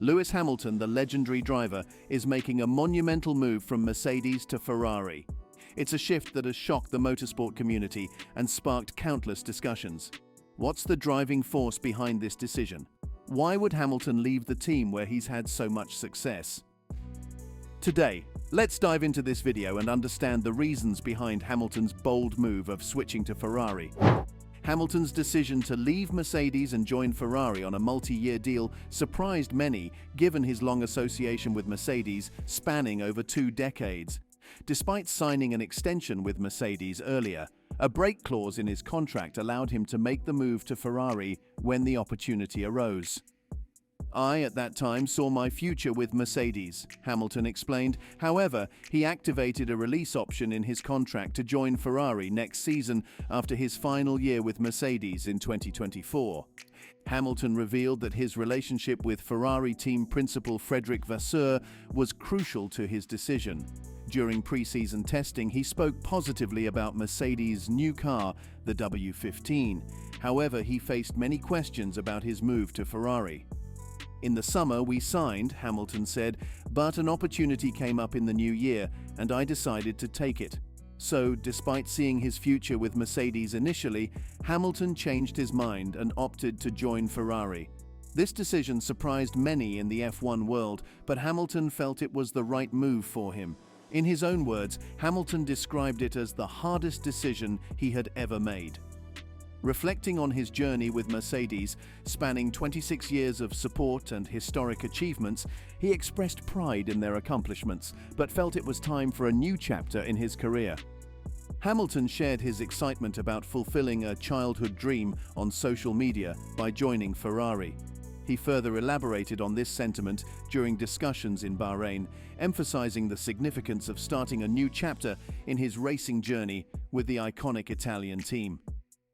Lewis Hamilton, the legendary driver, is making a monumental move from Mercedes to Ferrari. It's a shift that has shocked the motorsport community and sparked countless discussions. What's the driving force behind this decision? Why would Hamilton leave the team where he's had so much success? Today, let's dive into this video and understand the reasons behind Hamilton's bold move of switching to Ferrari. Hamilton's decision to leave Mercedes and join Ferrari on a multi-year deal surprised many, given his long association with Mercedes spanning over 2 decades. Despite signing an extension with Mercedes earlier, a break clause in his contract allowed him to make the move to Ferrari when the opportunity arose. "I, at that time, saw my future with Mercedes," Hamilton explained. However, he activated a release option in his contract to join Ferrari next season after his final year with Mercedes in 2024. Hamilton revealed that his relationship with Ferrari team principal Frédéric Vasseur was crucial to his decision. During pre-season testing, he spoke positively about Mercedes' new car, the W15. However, he faced many questions about his move to Ferrari. "In the summer, we signed," Hamilton said, "but an opportunity came up in the new year, and I decided to take it." So, despite seeing his future with Mercedes initially, Hamilton changed his mind and opted to join Ferrari. This decision surprised many in the F1 world, but Hamilton felt it was the right move for him. In his own words, Hamilton described it as the hardest decision he had ever made. Reflecting on his journey with Mercedes, spanning 26 years of support and historic achievements, he expressed pride in their accomplishments, but felt it was time for a new chapter in his career. Hamilton shared his excitement about fulfilling a childhood dream on social media by joining Ferrari. He further elaborated on this sentiment during discussions in Bahrain, emphasizing the significance of starting a new chapter in his racing journey with the iconic Italian team.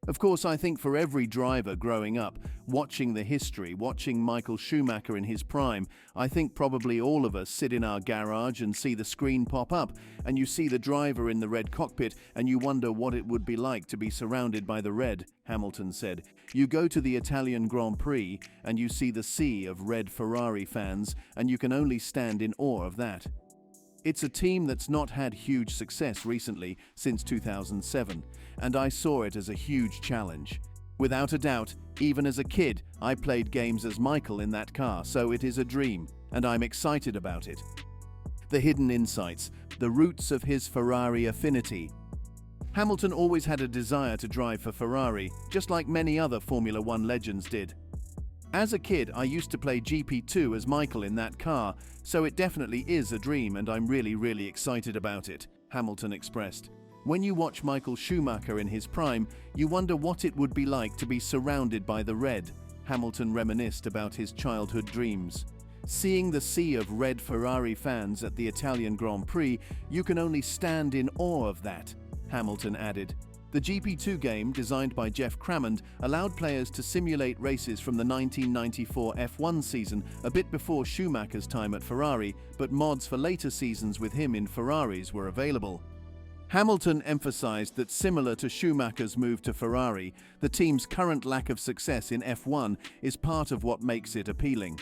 "Of course, I think for every driver growing up, watching the history, watching Michael Schumacher in his prime, I think probably all of us sit in our garage and see the screen pop up, and you see the driver in the red cockpit, and you wonder what it would be like to be surrounded by the red," Hamilton said. "You go to the Italian Grand Prix, and you see the sea of red Ferrari fans, and you can only stand in awe of that. It's a team that's not had huge success recently since 2007, and I saw it as a huge challenge. Without a doubt, even as a kid, I played games as Michael in that car, so it is a dream, and I'm excited about it." The hidden insights, the roots of his Ferrari affinity. Hamilton always had a desire to drive for Ferrari, just like many other Formula One legends did. "As a kid, I used to play GP2 as Michael in that car, so it definitely is a dream and I'm really excited about it," Hamilton expressed. "When you watch Michael Schumacher in his prime, you wonder what it would be like to be surrounded by the red," Hamilton reminisced about his childhood dreams. "Seeing the sea of red Ferrari fans at the Italian Grand Prix, you can only stand in awe of that," Hamilton added. The GP2 game, designed by Jeff Crammond, allowed players to simulate races from the 1994 F1 season, a bit before Schumacher's time at Ferrari, but mods for later seasons with him in Ferraris were available. Hamilton emphasized that similar to Schumacher's move to Ferrari, the team's current lack of success in F1 is part of what makes it appealing.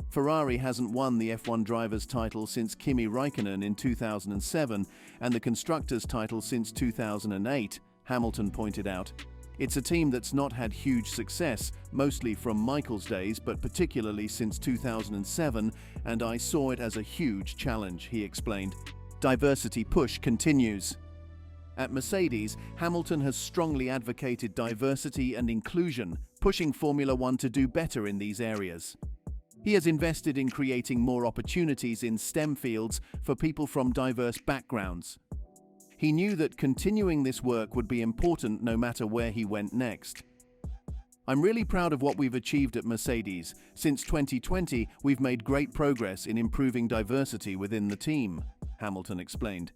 Ferrari hasn't won the F1 driver's title since Kimi Räikkönen in 2007, and the constructor's title since 2008. Hamilton pointed out. "It's a team that's not had huge success, mostly from Michael's days, but particularly since 2007, and I saw it as a huge challenge," he explained. Diversity push continues. At Mercedes, Hamilton has strongly advocated diversity and inclusion, pushing Formula One to do better in these areas. He has invested in creating more opportunities in STEM fields for people from diverse backgrounds. He knew that continuing this work would be important no matter where he went next. "I'm really proud of what we've achieved at Mercedes. Since 2020, we've made great progress in improving diversity within the team," Hamilton explained.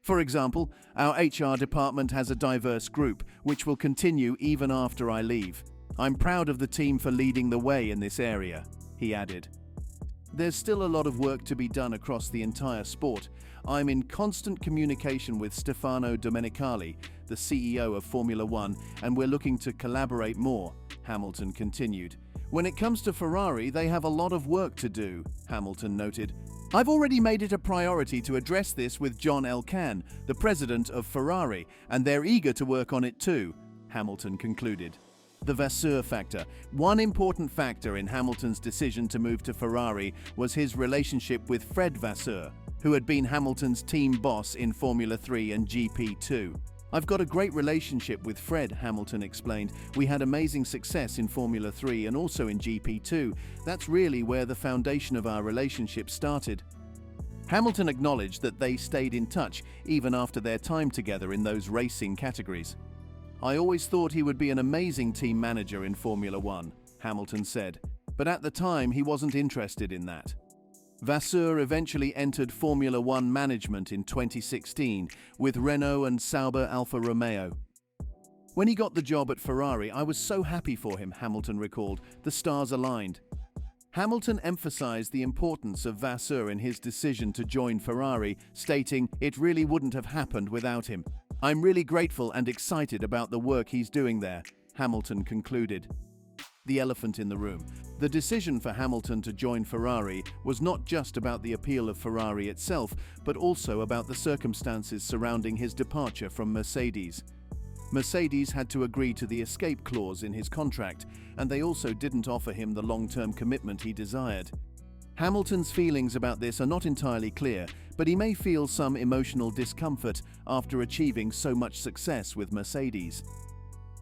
"For example, our HR department has a diverse group, which will continue even after I leave. I'm proud of the team for leading the way in this area," he added. "There's still a lot of work to be done across the entire sport. I'm in constant communication with Stefano Domenicali, the CEO of Formula One, and we're looking to collaborate more," Hamilton continued. When it comes to Ferrari, they have a lot of work to do, Hamilton noted. I've already made it a priority to address this with John Elkann, the president of Ferrari, and they're eager to work on it too, Hamilton concluded. The Vasseur factor. One important factor in Hamilton's decision to move to Ferrari was his relationship with Fred Vasseur, who had been Hamilton's team boss in Formula 3 and GP2. I've got a great relationship with Fred, Hamilton explained. We had amazing success in Formula 3 and also in GP2. That's really where the foundation of our relationship started. Hamilton acknowledged that they stayed in touch even after their time together in those racing categories. I always thought he would be an amazing team manager in Formula 1, Hamilton said, but at the time he wasn't interested in that. Vasseur eventually entered Formula 1 management in 2016 with Renault and Sauber Alfa Romeo. When he got the job at Ferrari, I was so happy for him, Hamilton recalled. The stars aligned. Hamilton emphasized the importance of Vasseur in his decision to join Ferrari, stating, "It really wouldn't have happened without him. I'm really grateful and excited about the work he's doing there," Hamilton concluded. The elephant in the room. The decision for Hamilton to join Ferrari was not just about the appeal of Ferrari itself, but also about the circumstances surrounding his departure from Mercedes. Mercedes had to agree to the escape clause in his contract, and they also didn't offer him the long-term commitment he desired. Hamilton's feelings about this are not entirely clear, but he may feel some emotional discomfort after achieving so much success with Mercedes.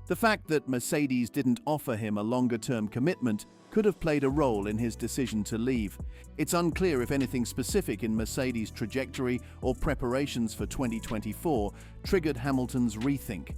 The fact that Mercedes didn't offer him a longer-term commitment could have played a role in his decision to leave. It's unclear if anything specific in Mercedes' trajectory or preparations for 2024 triggered Hamilton's rethink.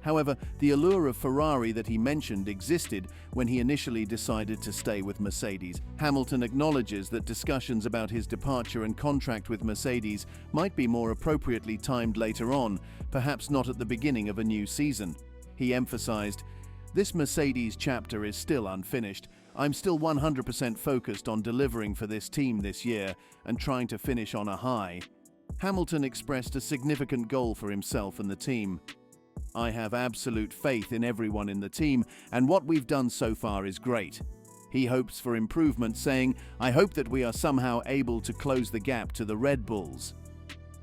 However, the allure of Ferrari that he mentioned existed when he initially decided to stay with Mercedes. Hamilton acknowledges that discussions about his departure and contract with Mercedes might be more appropriately timed later on, perhaps not at the beginning of a new season. He emphasized, "This Mercedes chapter is still unfinished. I'm still 100% focused on delivering for this team this year and trying to finish on a high." Hamilton expressed a significant goal for himself and the team. "I have absolute faith in everyone in the team, and what we've done so far is great." He hopes for improvement, saying, "I hope that we are somehow able to close the gap to the Red Bulls."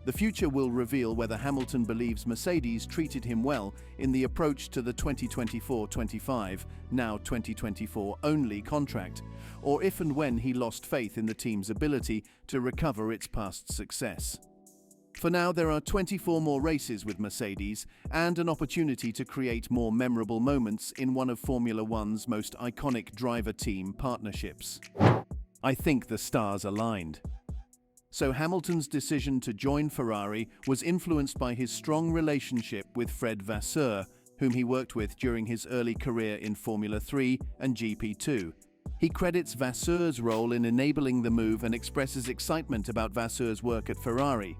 The future will reveal whether Hamilton believes Mercedes treated him well in the approach to the 2024-25, now 2024 only contract, or if and when he lost faith in the team's ability to recover its past success. For now, there are 24 more races with Mercedes and an opportunity to create more memorable moments in one of Formula One's most iconic driver-team partnerships. I think the stars aligned. So Hamilton's decision to join Ferrari was influenced by his strong relationship with Fred Vasseur, whom he worked with during his early career in Formula 3 and GP2. He credits Vasseur's role in enabling the move and expresses excitement about Vasseur's work at Ferrari.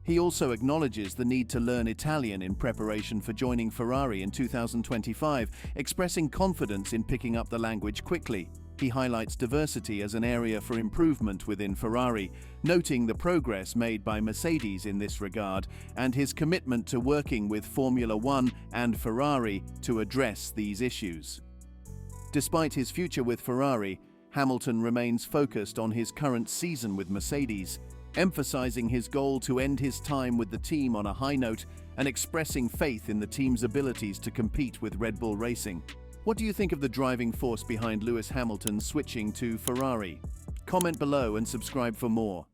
He also acknowledges the need to learn Italian in preparation for joining Ferrari in 2025, expressing confidence in picking up the language quickly. He highlights diversity as an area for improvement within Ferrari, noting the progress made by Mercedes in this regard and his commitment to working with Formula 1 and Ferrari to address these issues. Despite his future with Ferrari, Hamilton remains focused on his current season with Mercedes, emphasizing his goal to end his time with the team on a high note and expressing faith in the team's abilities to compete with Red Bull Racing. What do you think of the driving force behind Lewis Hamilton switching to Ferrari? Comment below and subscribe for more.